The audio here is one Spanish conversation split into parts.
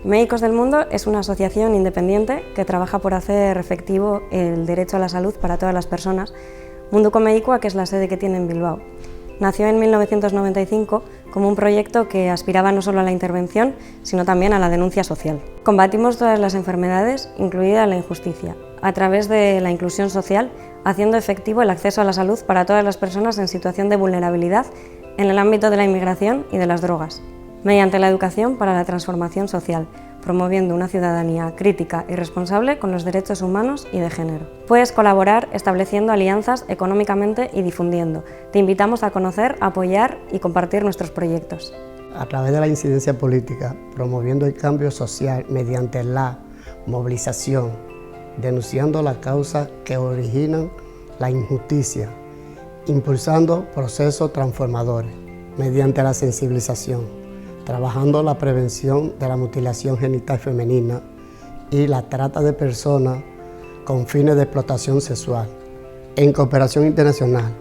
Médicos del Mundo es una asociación independiente que trabaja por hacer efectivo el derecho a la salud para todas las personas. Munduko Medikua, que es la sede que tiene en Bilbao. Nació en 1995 como un proyecto que aspiraba no solo a la intervención, sino también a la denuncia social. Combatimos todas las enfermedades, incluida la injusticia, a través de la inclusión social, haciendo efectivo el acceso a la salud para todas las personas en situación de vulnerabilidad en el ámbito de la inmigración y de las drogas, mediante la educación para la transformación social, promoviendo una ciudadanía crítica y responsable con los derechos humanos y de género. Puedes colaborar estableciendo alianzas económicamente y difundiendo. Te invitamos a conocer, apoyar y compartir nuestros proyectos. A través de la incidencia política, promoviendo el cambio social mediante la movilización, denunciando las causas que originan la injusticia, impulsando procesos transformadores, mediante la sensibilización, trabajando la prevención de la mutilación genital femenina y la trata de personas con fines de explotación sexual, en cooperación internacional,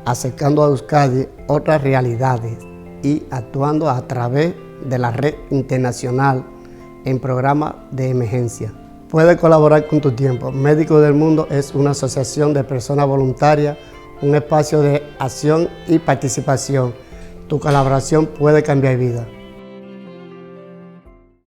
acercando a Euskadi otras realidades y actuando a través de la red internacional en programas de emergencia. Puedes colaborar con tu tiempo. Médicos del Mundo es una asociación de personas voluntarias, un espacio de acción y participación. Tu colaboración puede cambiar vidas.